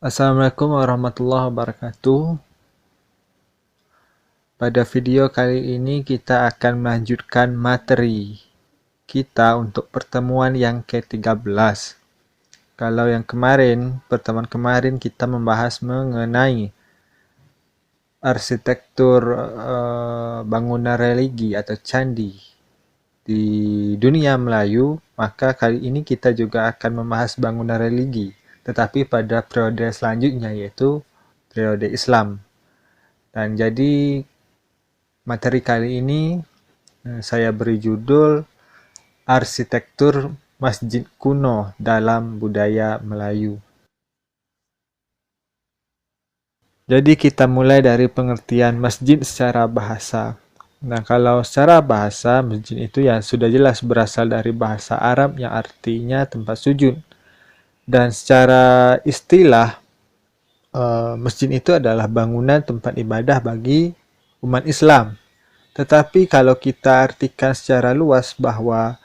Assalamualaikum warahmatullahi wabarakatuh. Pada video kali ini kita akan melanjutkan materi kita untuk pertemuan yang ke-13. Kalau yang pertemuan kemarin kita membahas mengenai arsitektur bangunan religi atau candi di dunia Melayu, maka kali ini kita juga akan membahas bangunan religi, tetapi pada periode selanjutnya yaitu periode Islam. Dan jadi materi kali ini saya beri judul Arsitektur Masjid Kuno dalam Budaya Melayu. Jadi kita mulai dari pengertian masjid secara bahasa. Nah, kalau secara bahasa, masjid itu ya sudah jelas berasal dari bahasa Arab yang artinya tempat sujud. Dan secara istilah, masjid itu adalah bangunan tempat ibadah bagi umat Islam. Tetapi kalau kita artikan secara luas bahwa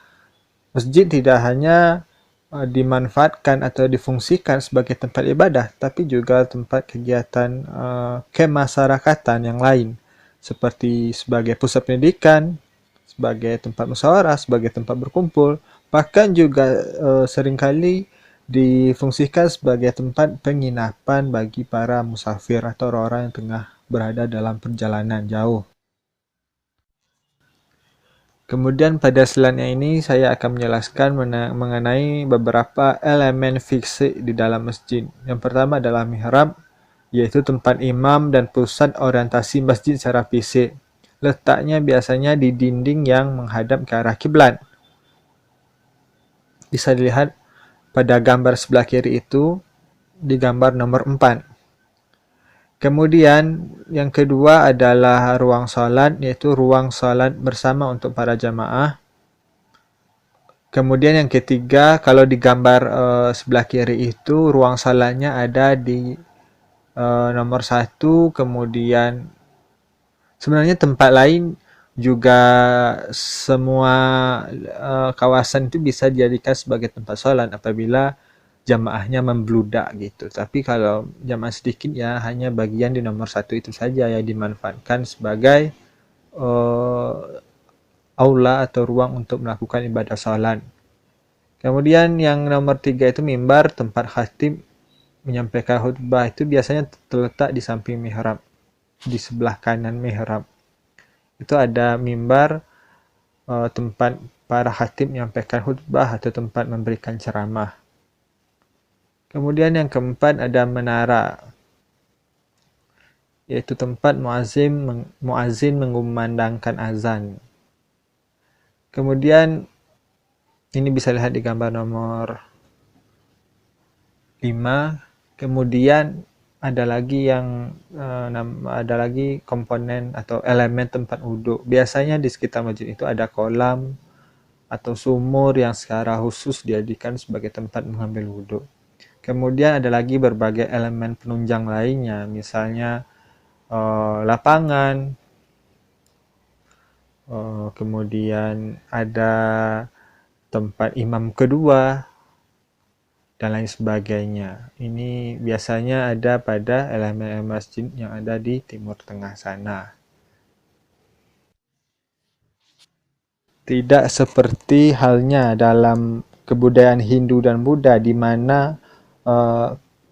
masjid tidak hanya dimanfaatkan atau difungsikan sebagai tempat ibadah, tapi juga tempat kegiatan kemasyarakatan yang lain, seperti sebagai pusat pendidikan, sebagai tempat musyawarah, sebagai tempat berkumpul, bahkan juga seringkali difungsikan sebagai tempat penginapan bagi para musafir atau orang-orang yang tengah berada dalam perjalanan jauh. Kemudian pada selanjutnya ini saya akan menjelaskan mengenai beberapa elemen fisik di dalam masjid. Yang pertama adalah mihrab, yaitu tempat imam dan pusat orientasi masjid secara fisik. Letaknya biasanya di dinding yang menghadap ke arah kiblat. Bisa dilihat pada gambar sebelah kiri itu di gambar nomor 4. Kemudian yang kedua adalah ruang salat, yaitu ruang salat bersama untuk para jamaah. Kemudian yang ketiga, kalau di gambar sebelah kiri itu ruang salatnya ada di nomor 1. Kemudian sebenarnya tempat lain juga semua kawasan itu bisa dijadikan sebagai tempat salat apabila jamaahnya membludak gitu. Tapi kalau jamaah sedikit ya hanya bagian di nomor 1 itu saja yang dimanfaatkan sebagai aula atau ruang untuk melakukan ibadah salat. Kemudian yang nomor 3 itu mimbar, tempat khatib menyampaikan khutbah, itu biasanya terletak di samping mihrab, di sebelah kanan mihrab. Itu ada mimbar, tempat para khatib menyampaikan khutbah atau tempat memberikan ceramah. Kemudian yang keempat ada menara, yaitu tempat muazin mengumandangkan azan. Kemudian ini bisa lihat di gambar nomor 5. Kemudian ada lagi komponen atau elemen tempat wudhu. Biasanya di sekitar masjid itu ada kolam atau sumur yang secara khusus dijadikan sebagai tempat mengambil wudhu. Kemudian ada lagi berbagai elemen penunjang lainnya, misalnya lapangan, kemudian ada tempat imam kedua, dan lain sebagainya. Ini biasanya ada pada elemen masjid yang ada di timur tengah sana. Tidak seperti halnya dalam kebudayaan Hindu dan Buddha, di mana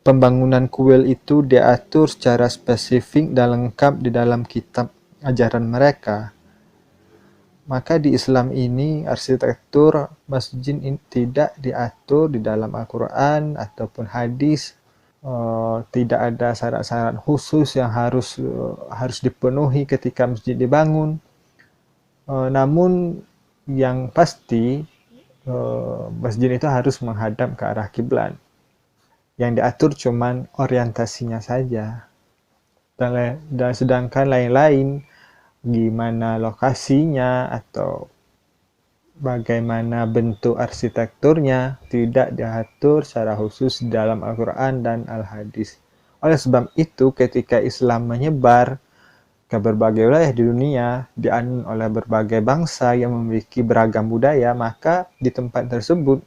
pembangunan kuil itu diatur secara spesifik dan lengkap di dalam kitab ajaran mereka. Maka di Islam ini arsitektur masjid tidak diatur di dalam Al-Quran ataupun hadis. Tidak ada syarat-syarat khusus yang harus dipenuhi ketika masjid dibangun. Namun yang pasti masjid itu harus menghadap ke arah kiblat. Yang diatur cuman orientasinya saja. Dan sedangkan lain-lain, gimana lokasinya atau bagaimana bentuk arsitekturnya tidak diatur secara khusus dalam Al-Quran dan Al-Hadis. Oleh sebab itu, ketika Islam menyebar ke berbagai wilayah di dunia, dianut oleh berbagai bangsa yang memiliki beragam budaya, maka di tempat tersebut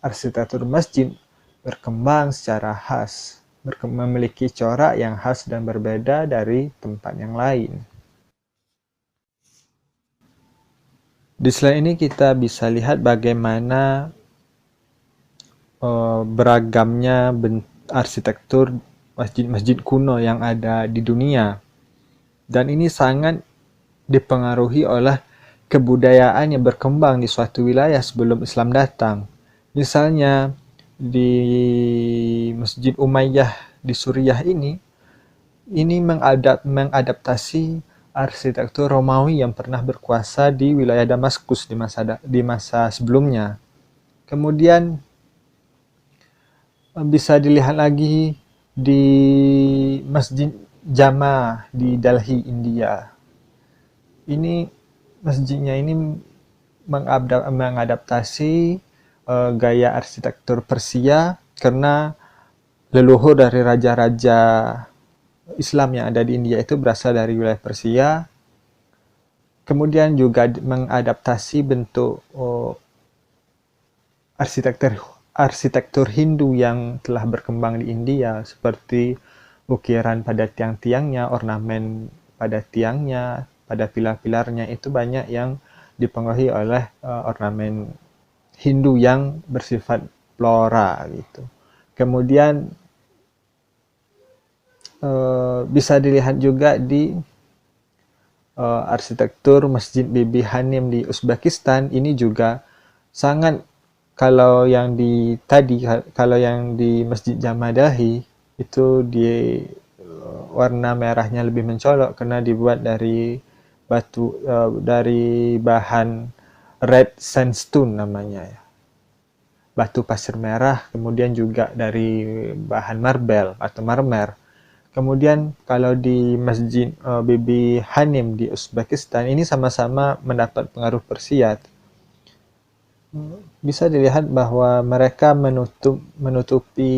arsitektur masjid berkembang secara khas. memiliki corak yang khas dan berbeda dari tempat yang lain. Di slide ini kita bisa lihat bagaimana beragamnya arsitektur masjid-masjid kuno yang ada di dunia. Dan ini sangat dipengaruhi oleh kebudayaan yang berkembang di suatu wilayah sebelum Islam datang. Misalnya di Masjid Umayyah di Suriah ini mengadaptasi arsitektur Romawi yang pernah berkuasa di wilayah Damaskus di masa sebelumnya. Kemudian bisa dilihat lagi di Masjid Jama di Delhi, India. Ini masjidnya ini mengadaptasi gaya arsitektur Persia karena leluhur dari raja-raja Islam yang ada di India itu berasal dari wilayah Persia. Kemudian juga mengadaptasi bentuk arsitektur Hindu yang telah berkembang di India, seperti ukiran pada tiang-tiangnya, ornamen pada tiangnya, pada pilar-pilarnya, itu banyak yang dipengaruhi oleh ornamen Hindu yang bersifat flora gitu. Kemudian bisa dilihat juga di arsitektur Masjid Bibi Hanim di Uzbekistan. Ini juga sangat, kalau yang di Masjid Jama Delhi itu di warna merahnya lebih mencolok karena dibuat dari batu dari bahan red sandstone namanya ya. Batu pasir merah, kemudian juga dari bahan marble atau marmer. Kemudian kalau di Masjid Bibi Hanim di Uzbekistan ini sama-sama mendapat pengaruh Persia. Bisa dilihat bahwa mereka menutupi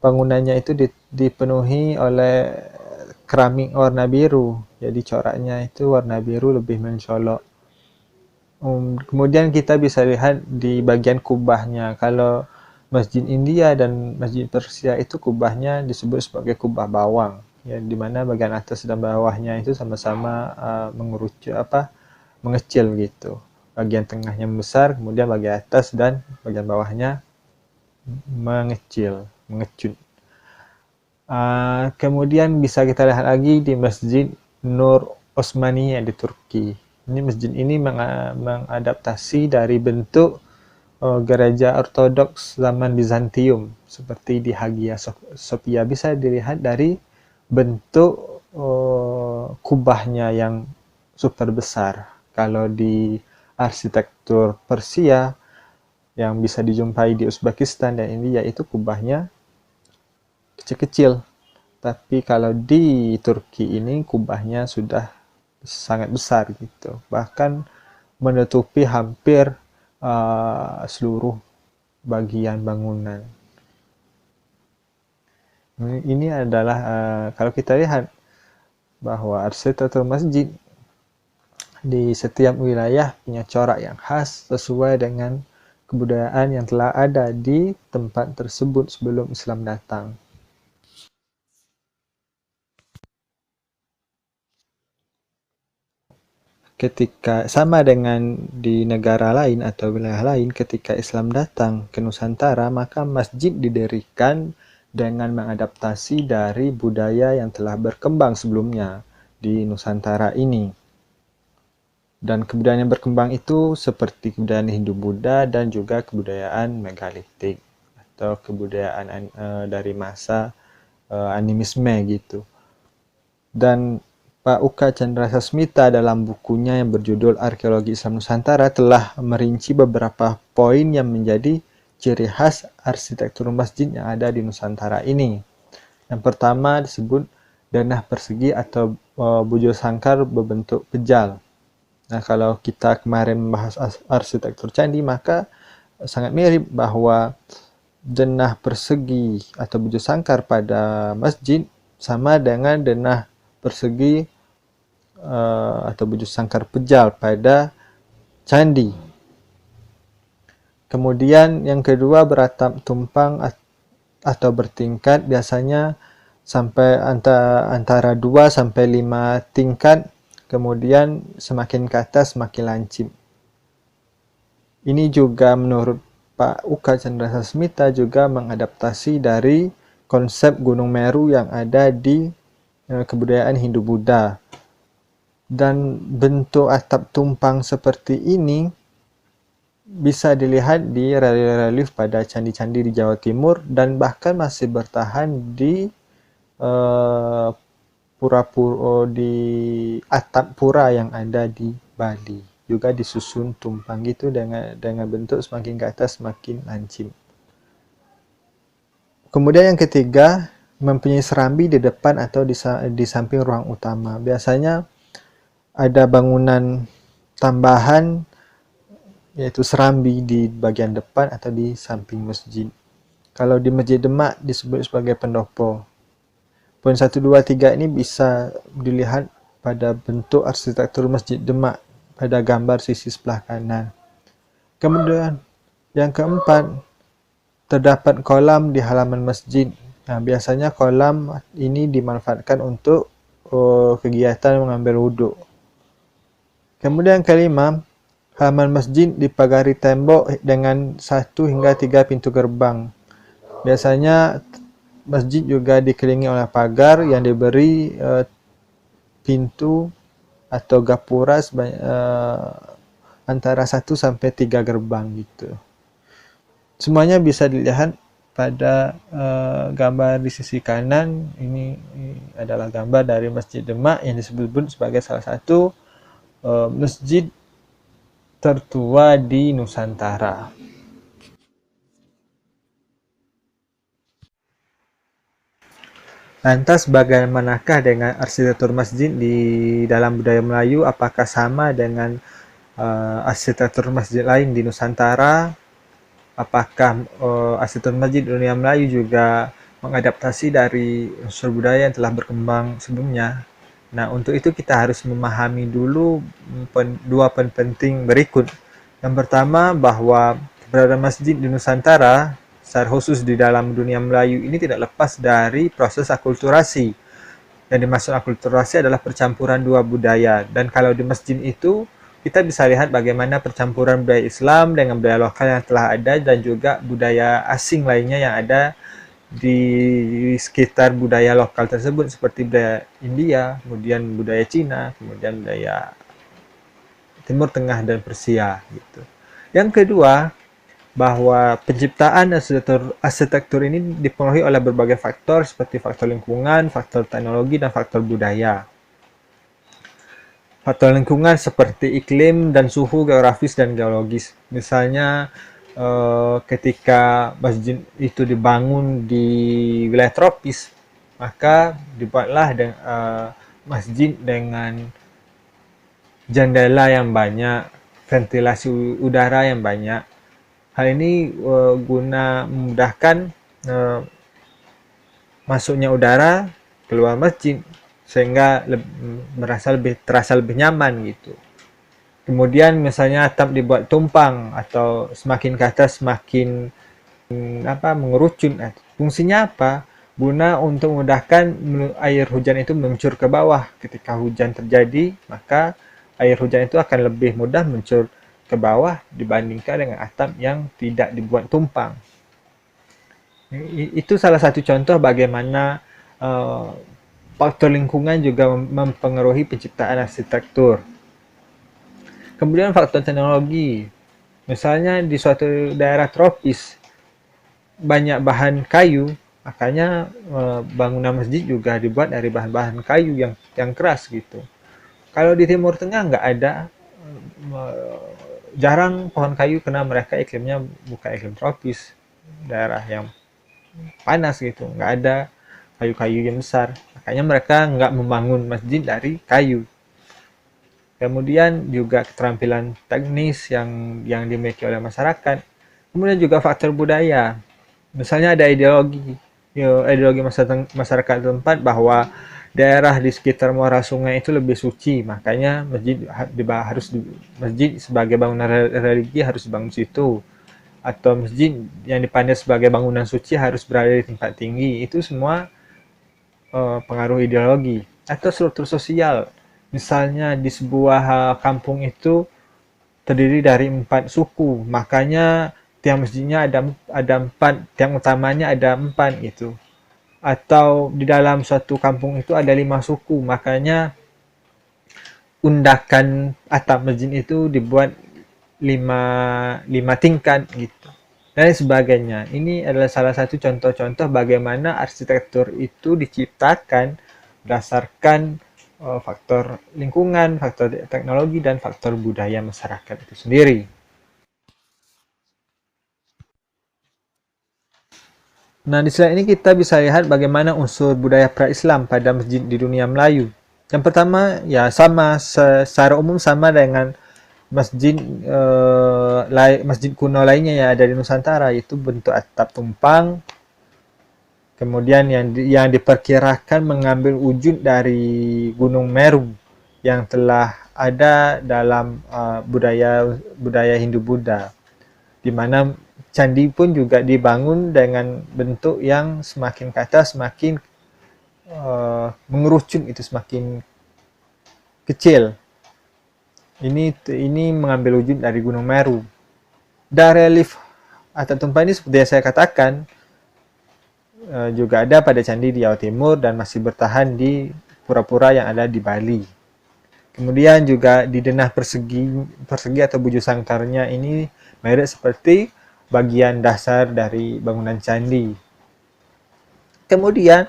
bangunannya itu dipenuhi oleh keramik warna biru. Jadi coraknya itu warna biru lebih mencolok. Kemudian kita bisa lihat di bagian kubahnya. Kalau Masjid India dan Masjid Persia itu kubahnya disebut sebagai kubah bawang, ya, di mana bagian atas dan bawahnya itu sama-sama mengecil gitu. Bagian tengahnya membesar, kemudian bagian atas dan bagian bawahnya mengecut. Kemudian bisa kita lihat lagi di Masjid Nur Osmaniye di Turki. Masjid ini mengadaptasi dari bentuk gereja ortodoks zaman Bizantium seperti di Hagia Sophia. Bisa dilihat dari bentuk kubahnya yang super besar. Kalau di arsitektur Persia yang bisa dijumpai di Uzbekistan dan India itu kubahnya kecil-kecil. Tapi kalau di Turki ini kubahnya sudah sangat besar gitu. Bahkan menutupi hampir seluruh bagian bangunan. Ini adalah kalau kita lihat bahwa arsitektur masjid di setiap wilayah punya corak yang khas sesuai dengan kebudayaan yang telah ada di tempat tersebut sebelum Islam datang. Ketika sama dengan di negara lain atau wilayah lain, ketika Islam datang ke Nusantara, maka masjid didirikan dengan mengadaptasi dari budaya yang telah berkembang sebelumnya di Nusantara ini. Dan kebudayaan yang berkembang itu seperti kebudayaan Hindu-Buddha dan juga kebudayaan megalitik atau kebudayaan dari masa animisme gitu. Dan Pak Uka Chandrasasmita dalam bukunya yang berjudul Arkeologi Islam Nusantara telah merinci beberapa poin yang menjadi ciri khas arsitektur masjid yang ada di Nusantara ini. Yang pertama disebut denah persegi atau bujur sangkar berbentuk pejal. Nah, kalau kita kemarin membahas arsitektur candi, maka sangat mirip bahwa denah persegi atau bujur sangkar pada masjid sama dengan denah persegi atau bujur sangkar pejal pada candi. Kemudian yang kedua beratap tumpang atau bertingkat, biasanya sampai antara 2 sampai 5 tingkat, kemudian semakin ke atas semakin lancip. Ini juga menurut Pak Uka Chandrasasmita juga mengadaptasi dari konsep Gunung Meru yang ada di kebudayaan Hindu-Buddha. Dan bentuk atap tumpang seperti ini bisa dilihat di relief pada candi-candi di Jawa Timur dan bahkan masih bertahan di di atap pura yang ada di Bali. Juga disusun tumpang gitu dengan bentuk semakin ke atas semakin lancip. Kemudian yang ketiga, mempunyai serambi di depan atau di samping ruang utama. Biasanya ada bangunan tambahan yaitu serambi di bagian depan atau di samping masjid. Kalau di Masjid Demak disebut sebagai pendopo. Poin 1, 2, 3 ini bisa dilihat pada bentuk arsitektur Masjid Demak pada gambar sisi sebelah kanan. Kemudian yang keempat, terdapat kolam di halaman masjid. Nah, biasanya kolam ini dimanfaatkan untuk kegiatan mengambil wudhu. Kemudian kelima, halaman masjid dipagari tembok dengan 1 hingga 3 pintu gerbang. Biasanya masjid juga dikelilingi oleh pagar yang diberi pintu atau gapura antara 1 sampai 3 gerbang gitu. Semuanya bisa dilihat pada gambar di sisi kanan. Ini adalah gambar dari Masjid Demak yang disebut sebagai salah satu masjid tertua di Nusantara. Lantas bagaimanakah dengan arsitektur masjid di dalam budaya Melayu? Apakah sama dengan arsitektur masjid lain di Nusantara? Apakah arsitektur masjid di dunia Melayu juga mengadaptasi dari unsur budaya yang telah berkembang sebelumnya? Nah, untuk itu kita harus memahami dulu dua poin penting berikut. Yang pertama, bahwa keberadaan masjid di Nusantara, secara khusus di dalam dunia Melayu ini tidak lepas dari proses akulturasi. Yang dimaksud akulturasi adalah percampuran dua budaya. Dan kalau di masjid itu, kita bisa lihat bagaimana percampuran budaya Islam dengan budaya lokal yang telah ada dan juga budaya asing lainnya yang ada di sekitar budaya lokal tersebut seperti budaya India, kemudian budaya Cina, kemudian budaya Timur Tengah dan Persia gitu. Yang kedua, bahwa penciptaan arsitektur ini dipengaruhi oleh berbagai faktor seperti faktor lingkungan, faktor teknologi, dan faktor budaya. Faktor lingkungan seperti iklim dan suhu geografis dan geologis. Misalnya ketika masjid itu dibangun di wilayah tropis, maka dibuatlah masjid dengan jendela yang banyak, ventilasi udara yang banyak. Hal ini guna memudahkan masuknya udara keluar masjid sehingga terasa lebih nyaman gitu. Kemudian misalnya atap dibuat tumpang atau semakin ke atas semakin mengerucut. Fungsinya apa? Guna untuk memudahkan air hujan itu meluncur ke bawah. Ketika hujan terjadi, maka air hujan itu akan lebih mudah meluncur ke bawah dibandingkan dengan atap yang tidak dibuat tumpang. Itu salah satu contoh bagaimana faktor lingkungan juga mempengaruhi penciptaan arsitektur. Kemudian faktor teknologi. Misalnya di suatu daerah tropis banyak bahan kayu, makanya bangunan masjid juga dibuat dari bahan-bahan kayu yang keras gitu. Kalau di Timur Tengah nggak ada, jarang pohon kayu karena mereka iklimnya bukan iklim tropis, daerah yang panas gitu, nggak ada kayu-kayu yang besar. Makanya mereka nggak membangun masjid dari kayu. Kemudian juga keterampilan teknis yang dimiliki oleh masyarakat. Kemudian juga faktor budaya. Misalnya ada ideologi masyarakat tempat bahwa daerah di sekitar muara sungai itu lebih suci, makanya masjid sebagai bangunan religi harus dibangun situ. atau masjid yang dipandang sebagai bangunan suci harus berada di tempat tinggi. Itu semua pengaruh ideologi atau struktur sosial. Misalnya di sebuah kampung itu terdiri dari 4 suku, makanya tiang masjidnya ada 4, tiang utamanya ada 4 gitu. Atau di dalam suatu kampung itu ada 5 suku, makanya undakan atap masjid itu dibuat 5 tingkat gitu. Dan sebagainya. Ini adalah salah satu contoh-contoh bagaimana arsitektur itu diciptakan berdasarkan faktor lingkungan, faktor teknologi, dan faktor budaya masyarakat itu sendiri. Nah, di slide ini kita bisa lihat bagaimana unsur budaya pra-Islam pada masjid di dunia Melayu. Yang pertama, ya sama, secara umum sama dengan masjid masjid kuno lainnya yang ada di Nusantara, yaitu bentuk atap tumpang, kemudian yang diperkirakan mengambil wujud dari Gunung Meru yang telah ada dalam budaya Hindu-Buddha, di mana candi pun juga dibangun dengan bentuk yang semakin ke atas semakin mengerucut, itu semakin kecil. Ini mengambil wujud dari Gunung Meru. Dan relief atap tumpang ini seperti yang saya katakan juga ada pada candi di Jawa Timur dan masih bertahan di pura-pura yang ada di Bali. Kemudian juga di denah persegi atau bujur sangkarnya ini mirip seperti bagian dasar dari bangunan candi. Kemudian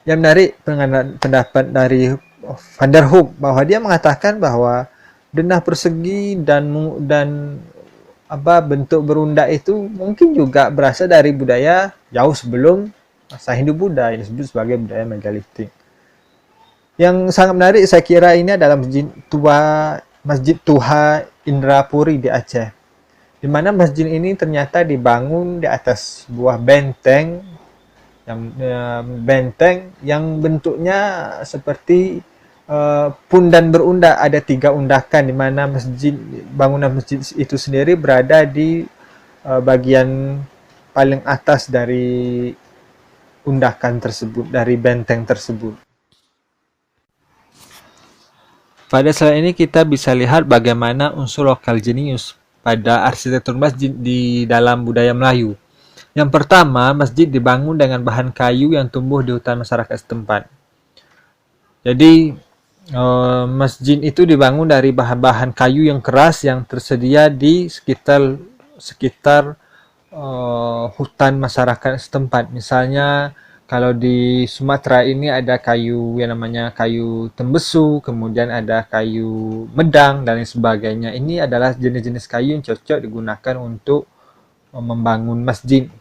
yang menarik pendapat dari Van der Hoek bahwa dia mengatakan bahwa denah persegi dan bentuk berundak itu mungkin juga berasal dari budaya jauh sebelum masa Hindu-Buddha yang disebut sebagai budaya megalitik. Yang sangat menarik saya kira ini adalah Masjid Tuha Indrapuri di Aceh, di mana masjid ini ternyata dibangun di atas sebuah benteng yang bentuknya seperti pundan berundak. Ada 3 undakan, di mana bangunan masjid itu sendiri berada di bagian paling atas dari undakan tersebut, dari benteng tersebut. Pada slide ini kita bisa lihat bagaimana unsur lokal jenius pada arsitektur masjid di dalam budaya Melayu. Yang pertama, masjid dibangun dengan bahan kayu yang tumbuh di hutan masyarakat setempat. Jadi, masjid itu dibangun dari bahan-bahan kayu yang keras yang tersedia di sekitar hutan masyarakat setempat. Misalnya, kalau di Sumatera ini ada kayu yang namanya kayu tembesu, kemudian ada kayu medang, dan lain sebagainya. Ini adalah jenis-jenis kayu yang cocok digunakan untuk membangun masjid.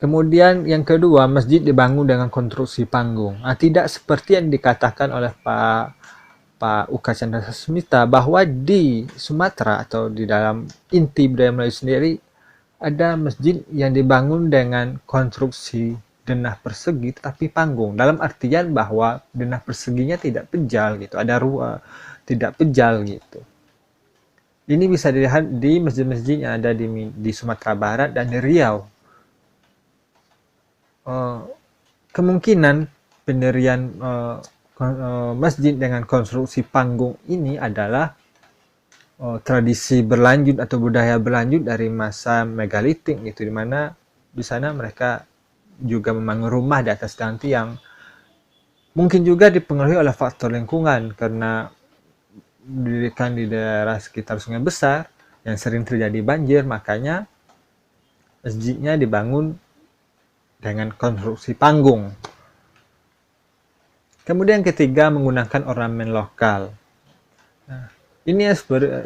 Kemudian yang kedua, masjid dibangun dengan konstruksi panggung. Tidak seperti yang dikatakan oleh Pak Uka Chandra Sasmita bahwa di Sumatera atau di dalam inti budaya Melayu sendiri ada masjid yang dibangun dengan konstruksi denah persegi tetapi panggung, dalam artian bahwa denah perseginya tidak pejal gitu, ada tidak pejal gitu. Ini bisa dilihat di masjid-masjid yang ada di Sumatera Barat dan di Riau. Kemungkinan pendirian masjid dengan konstruksi panggung ini adalah tradisi berlanjut atau budaya berlanjut dari masa megalitik gitu, di mana di sana mereka juga membangun rumah di atas tanti yang mungkin juga dipengaruhi oleh faktor lingkungan karena didirikan di daerah sekitar sungai besar yang sering terjadi banjir, makanya masjidnya dibangun dengan konstruksi panggung. Kemudian ketiga, menggunakan ornamen lokal. Ini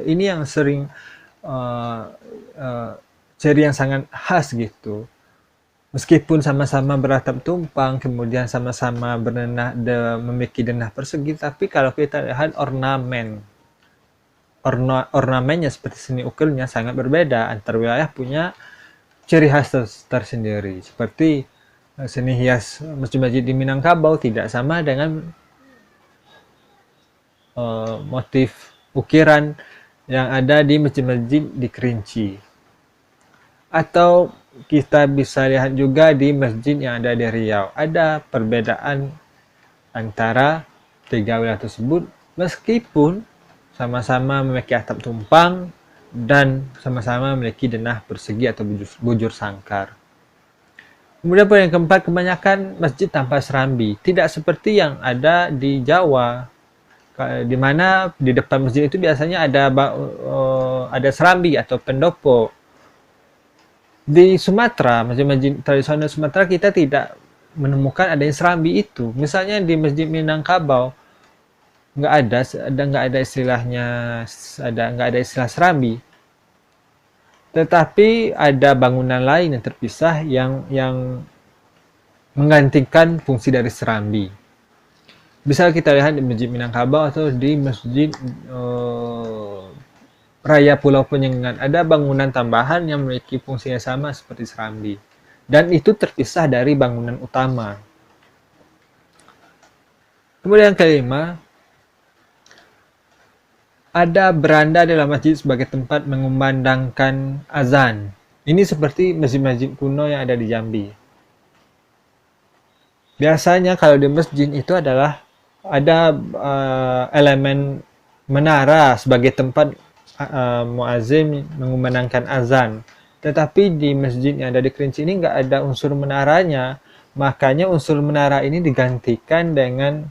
yang sering ciri yang sangat khas gitu. Meskipun sama-sama beratap tumpang, kemudian sama-sama memiliki denah persegi, tapi kalau kita lihat ornamennya seperti seni ukirnya sangat berbeda. Antar wilayah punya ciri khas tersendiri. Seperti seni hias masjid-masjid di Minangkabau tidak sama dengan motif ukiran yang ada di masjid-masjid di Kerinci. Atau kita bisa lihat juga di masjid yang ada di Riau. Ada perbedaan antara tiga wilayah tersebut meskipun sama-sama memiliki atap tumpang dan sama-sama memiliki denah persegi atau bujur sangkar. Kemudian poin yang keempat, kebanyakan masjid tanpa serambi. Tidak seperti yang ada di Jawa, di mana di depan masjid itu biasanya ada serambi atau pendopo. Di Sumatera, masjid-masjid tradisional Sumatera kita tidak menemukan adanya serambi itu. Misalnya di Masjid Minangkabau nggak ada istilahnya, nggak ada istilah serambi. Tetapi ada bangunan lain yang terpisah yang menggantikan fungsi dari serambi. Bisa kita lihat di Masjid Minangkabau atau di Masjid Raya Pulau Penyengat. Ada bangunan tambahan yang memiliki fungsi yang sama seperti serambi. Dan itu terpisah dari bangunan utama. Kemudian yang kelima, ada beranda dalam masjid sebagai tempat mengumandangkan azan. Ini seperti masjid-masjid kuno yang ada di Jambi. Biasanya kalau di masjid itu adalah ada elemen menara sebagai tempat muazzin mengumandangkan azan. Tetapi di masjid yang ada di Kerinci ini nggak ada unsur menaranya. Makanya unsur menara ini digantikan dengan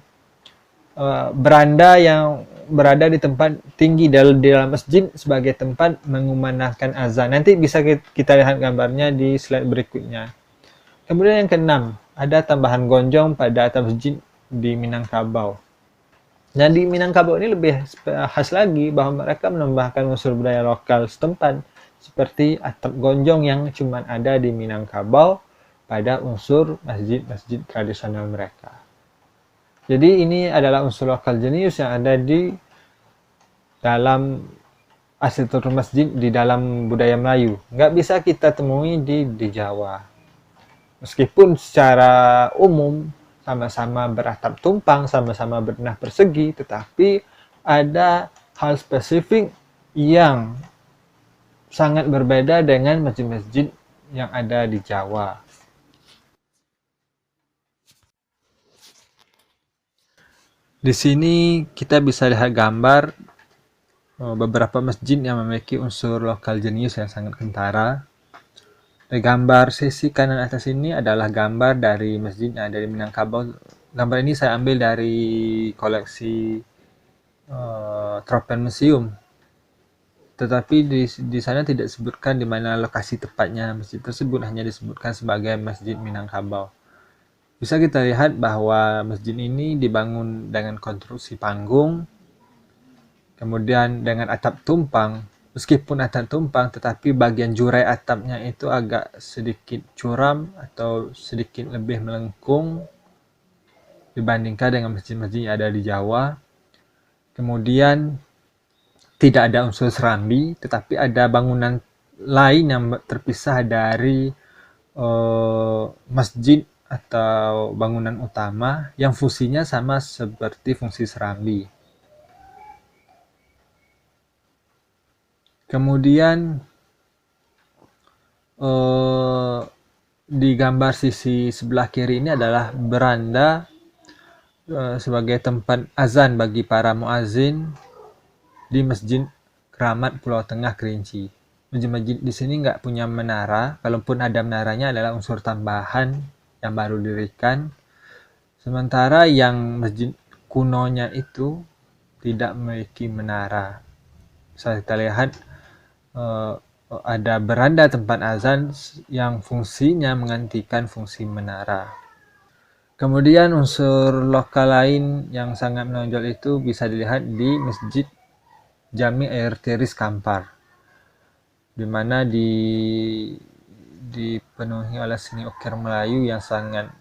beranda yang berada di tempat tinggi di dalam masjid sebagai tempat mengumandangkan azan. Nanti bisa kita lihat gambarnya di slide berikutnya. Kemudian yang keenam, ada tambahan gonjong pada atap masjid di Minangkabau. Dan di Minangkabau ini lebih khas lagi bahwa mereka menambahkan unsur budaya lokal setempat seperti atap gonjong yang cuma ada di Minangkabau pada unsur masjid-masjid tradisional mereka. Jadi ini adalah unsur lokal jenius yang ada di dalam arsitektur masjid di dalam budaya Melayu. Nggak bisa kita temui di Jawa. Meskipun secara umum sama-sama beratap tumpang, sama-sama berdenah persegi, tetapi ada hal spesifik yang sangat berbeda dengan masjid-masjid yang ada di Jawa. Di sini kita bisa lihat gambar beberapa masjid yang memiliki unsur lokal jenius yang sangat kentara. Di gambar sisi kanan atas ini adalah gambar dari masjid yang ada di Minangkabau. Gambar ini saya ambil dari koleksi Tropen Museum. Tetapi di sana tidak disebutkan di mana lokasi tepatnya masjid tersebut, hanya disebutkan sebagai Masjid Minangkabau. Bisa kita lihat bahwa masjid ini dibangun dengan konstruksi panggung, kemudian dengan atap tumpang. Meskipun atap tumpang, tetapi bagian jurai atapnya itu agak sedikit curam atau sedikit lebih melengkung dibandingkan dengan masjid-masjid yang ada di Jawa. Kemudian tidak ada unsur serambi, tetapi ada bangunan lain yang terpisah dari masjid atau bangunan utama yang fungsinya sama seperti fungsi serambi. Kemudian di gambar sisi sebelah kiri ini adalah beranda sebagai tempat azan bagi para muazzin di Masjid Keramat Pulau Tengah Kerinci. Masjid-masjid di sini nggak punya menara, kalaupun ada menaranya adalah unsur tambahan yang baru didirikan. Sementara yang masjid kunonya itu tidak memiliki menara. Bisa kita lihat ada beranda tempat azan yang fungsinya menggantikan fungsi menara. Kemudian unsur lokal lain yang sangat menonjol itu bisa dilihat di Masjid Jami Air Tiris Kampar, di mana dipenuhi oleh seni ukir Melayu yang sangat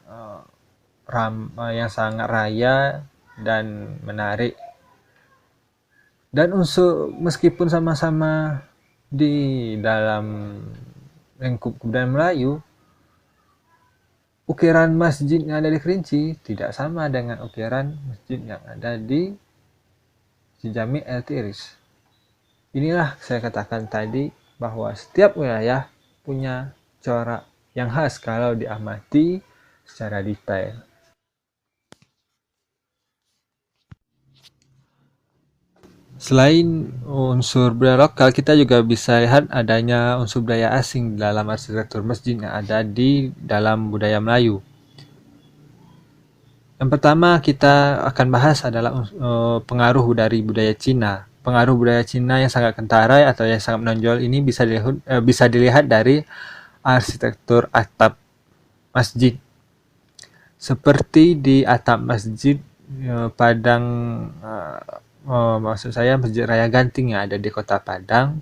raya dan menarik. Dan unsur meskipun sama-sama di dalam lingkup kebudayaan Melayu, ukiran masjid yang ada di Kerinci tidak sama dengan ukiran masjid yang ada di Jami El Tiris. Inilah saya katakan tadi bahwa setiap wilayah punya corak yang khas kalau diamati secara detail. Selain unsur budaya lokal, kita juga bisa lihat adanya unsur budaya asing dalam arsitektur masjid yang ada di dalam budaya Melayu. Yang pertama kita akan bahas adalah pengaruh dari budaya Cina. Pengaruh budaya Cina yang sangat kentara atau yang sangat menonjol ini bisa dilihat dari arsitektur atap masjid. Seperti di atap masjid Padang, maksud saya Masjid Raya Ganting yang ada di Kota Padang,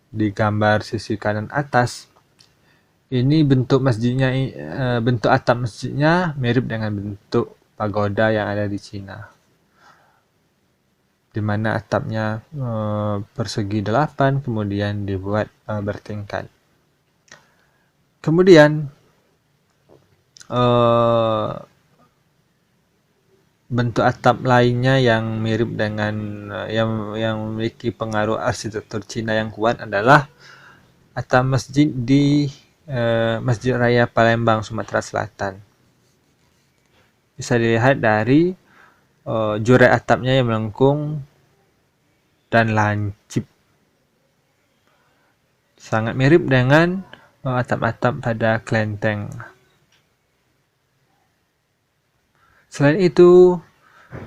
di gambar sisi kanan atas. Ini bentuk masjidnya, bentuk atap masjidnya mirip dengan bentuk pagoda yang ada di Cina, di mana atapnya persegi 8 kemudian dibuat bertingkat. Kemudian bentuk atap lainnya yang mirip dengan yang memiliki pengaruh arsitektur Cina yang kuat adalah atap masjid di Masjid Raya Palembang, Sumatera Selatan. Bisa dilihat dari jurek atapnya yang melengkung dan lancip. Sangat mirip dengan atap-atap pada kelenteng. Selain itu,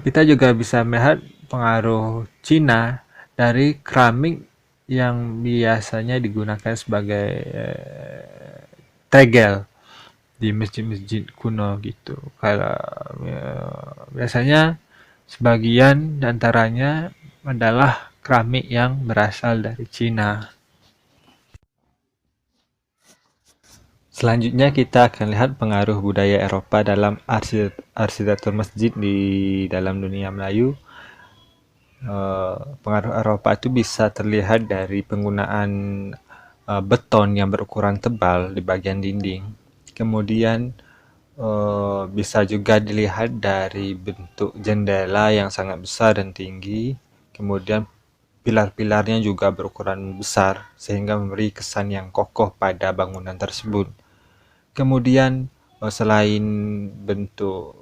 kita juga bisa melihat pengaruh Cina dari keramik yang biasanya digunakan sebagai tegel di masjid-masjid kuno gitu. Kalau biasanya sebagian antaranya adalah keramik yang berasal dari Cina. Selanjutnya kita akan lihat pengaruh budaya Eropa dalam arsitektur masjid di dalam dunia Melayu. Pengaruh Eropa itu bisa terlihat dari penggunaan beton yang berukuran tebal di bagian dinding. Kemudian bisa juga dilihat dari bentuk jendela yang sangat besar dan tinggi. Kemudian pilar-pilarnya juga berukuran besar sehingga memberi kesan yang kokoh pada bangunan tersebut. Kemudian selain bentuk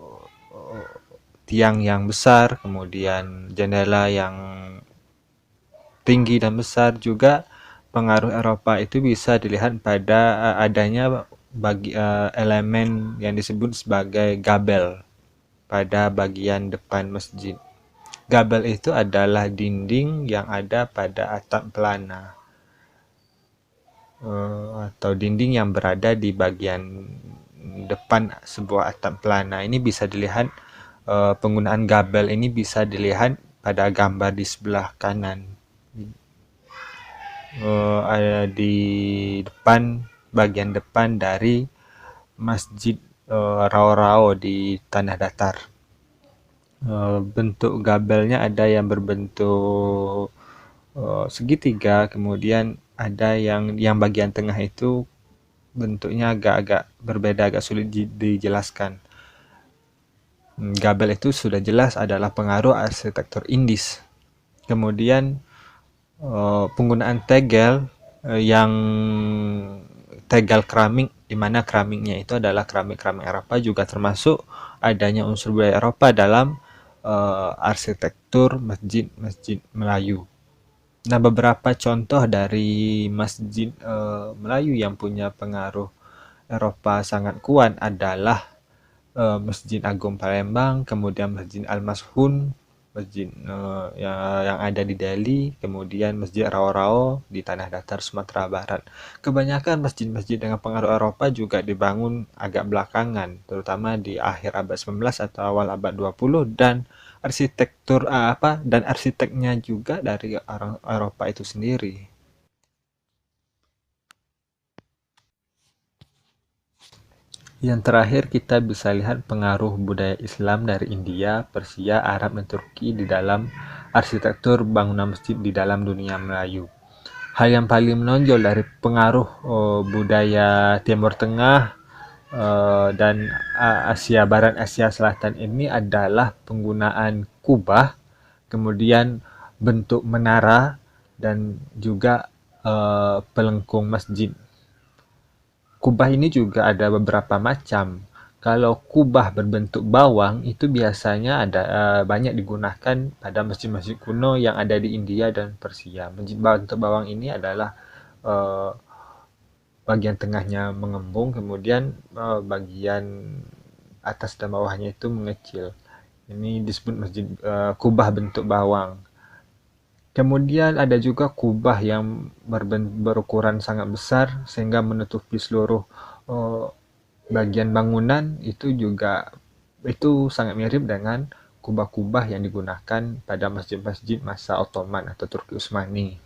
tiang yang besar, kemudian jendela yang tinggi dan besar, juga pengaruh Eropa itu bisa dilihat pada adanya elemen yang disebut sebagai gabel pada bagian depan masjid. Gabel itu adalah dinding yang ada pada atap pelana atau dinding yang berada di bagian depan sebuah atap pelana. Ini bisa dilihat, penggunaan gabel ini bisa dilihat pada gambar di sebelah kanan. Ada di bagian depan dari Masjid Rao-Rao di Tanah Datar. Bentuk gabelnya ada yang berbentuk segitiga, kemudian ada yang bagian tengah itu bentuknya agak-agak berbeda, agak sulit dijelaskan. Gabel itu sudah jelas adalah pengaruh arsitektur Indis. Kemudian penggunaan tegel yang tegel keramik, di mana keramiknya itu adalah keramik-keramik Eropa, juga termasuk adanya unsur budaya Eropa dalam arsitektur masjid-masjid Melayu. Nah, beberapa contoh dari masjid Melayu yang punya pengaruh Eropa sangat kuat adalah Masjid Agung Palembang, kemudian Masjid Al-Mashun, masjid yang ada di Delhi, kemudian Masjid Rao-Rao di Tanah Datar, Sumatera Barat. Kebanyakan masjid-masjid dengan pengaruh Eropa juga dibangun agak belakangan, terutama di akhir abad 19 atau awal abad 20, dan arsiteknya juga dari orang Eropa itu sendiri. Yang terakhir kita bisa lihat pengaruh budaya Islam dari India, Persia, Arab, dan Turki di dalam arsitektur bangunan masjid di dalam dunia Melayu. Hal yang paling menonjol dari pengaruh budaya Timur Tengah dan Asia Barat, Asia Selatan ini adalah penggunaan kubah, kemudian bentuk menara, dan juga pelengkung masjid. kubah ini juga ada beberapa macam. Kalau kubah berbentuk bawang itu biasanya banyak digunakan pada masjid-masjid kuno yang ada di India dan Persia. Masjid berbentuk bawang ini adalah eh, bagian tengahnya mengembung, kemudian bagian atas dan bawahnya itu mengecil. Ini disebut masjid kubah bentuk bawang. Kemudian ada juga kubah yang berukuran sangat besar sehingga menutupi seluruh eh, bagian bangunan. Itu sangat mirip dengan kubah-kubah yang digunakan pada masjid-masjid masa Ottoman atau Turki Utsmani.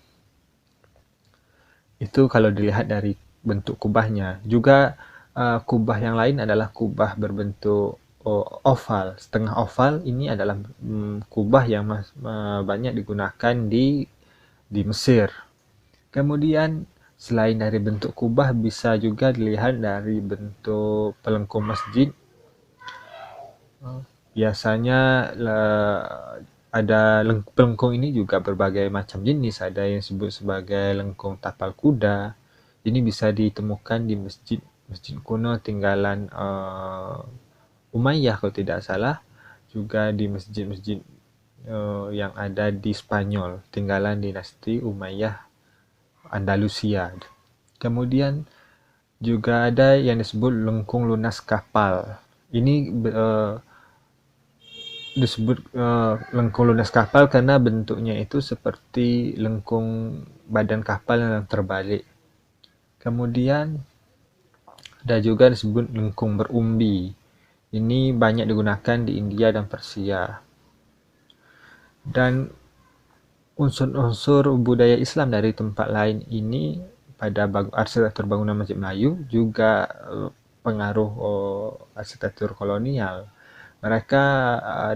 Itu kalau dilihat dari bentuk kubahnya. Juga kubah yang lain adalah kubah berbentuk oval, setengah oval. Ini adalah kubah yang banyak digunakan di Mesir. Kemudian selain dari bentuk kubah bisa juga dilihat dari bentuk pelengkung masjid. Biasanya ada pelengkung ini juga berbagai macam jenis. Ada yang disebut sebagai lengkung tapal kuda. Ini bisa ditemukan di masjid kuno tinggalan Umayyah kalau tidak salah. Juga di masjid-masjid yang ada di Spanyol, tinggalan dinasti Umayyah Andalusia. Kemudian juga ada yang disebut lengkung lunas kapal. Ini disebut lengkung lunas kapal karena bentuknya itu seperti lengkung badan kapal yang terbalik. Kemudian ada juga disebut lengkung berumbi. Ini banyak digunakan di India dan Persia. Dan unsur-unsur budaya Islam dari tempat lain ini pada arsitektur bangunan Masjid Melayu juga pengaruh arsitektur kolonial. Mereka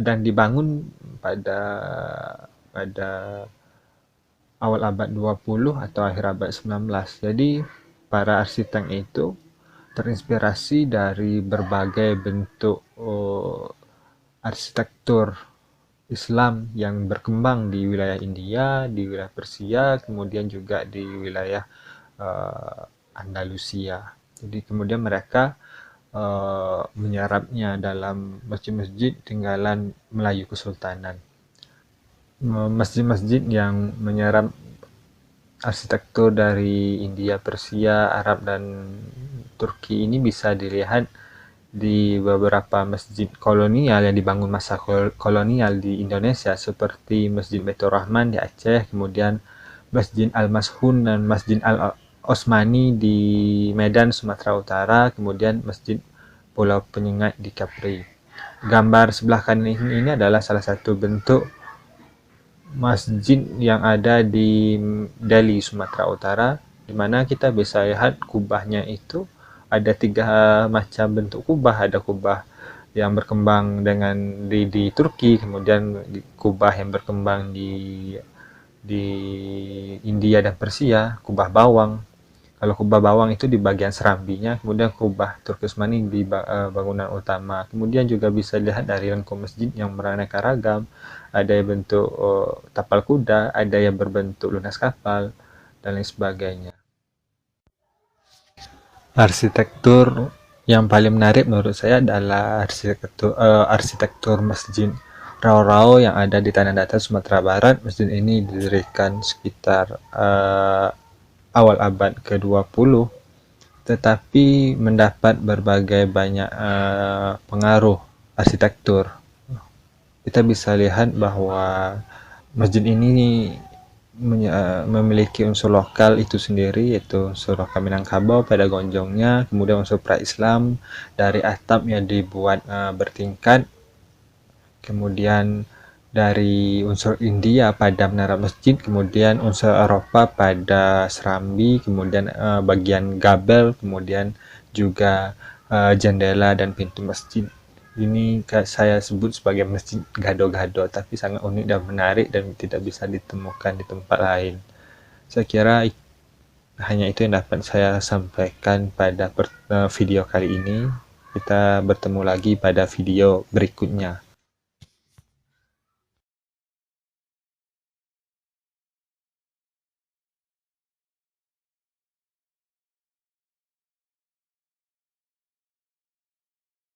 dan dibangun pada awal abad 20 atau akhir abad 19. Jadi para arsitek itu terinspirasi dari berbagai bentuk arsitektur Islam yang berkembang di wilayah India, di wilayah Persia, kemudian juga di wilayah Andalusia. Jadi kemudian mereka menyerapnya dalam masjid-masjid tinggalan Melayu Kesultanan. Masjid-masjid yang menyerap arsitektur dari India, Persia, Arab, dan Turki ini bisa dilihat di beberapa masjid kolonial yang dibangun masa kolonial di Indonesia seperti Masjid Baitur Rahman di Aceh, kemudian Masjid Al-Mashun dan Masjid Al-Osmani di Medan, Sumatera Utara, kemudian Masjid Pulau Penyengat di Capri. Gambar sebelah kanan ini adalah salah satu bentuk masjid yang ada di Delhi, Sumatera Utara, di mana kita bisa lihat kubahnya itu ada 3 macam bentuk kubah. Ada kubah yang berkembang di Turki, kemudian kubah yang berkembang di India dan Persia, kubah bawang. Kalau kubah bawang itu di bagian serambinya, kemudian kubah Turki Utsmani di bangunan utama. Kemudian juga bisa dilihat dari lengkung masjid yang beraneka ragam. Ada yang bentuk tapal kuda, ada yang berbentuk lunas kapal, dan lain sebagainya. Arsitektur yang paling menarik menurut saya adalah arsitektur Masjid Rao-Rao yang ada di Tanah Datar, Sumatera Barat. Masjid ini didirikan sekitar awal abad ke-20, tetapi mendapat berbagai banyak pengaruh arsitektur. Kita bisa lihat bahwa masjid ini memiliki unsur lokal itu sendiri, yaitu unsur lokal Minangkabau pada gonjongnya, kemudian unsur pra-Islam dari atap yang dibuat bertingkat, kemudian dari unsur India pada menara masjid, kemudian unsur Eropa pada serambi, kemudian bagian gabel, kemudian juga jendela dan pintu masjid. Ini saya sebut sebagai masjid gado-gado, tapi sangat unik dan menarik dan tidak bisa ditemukan di tempat lain. Saya kira hanya itu yang dapat saya sampaikan pada video kali ini. Kita bertemu lagi pada video berikutnya.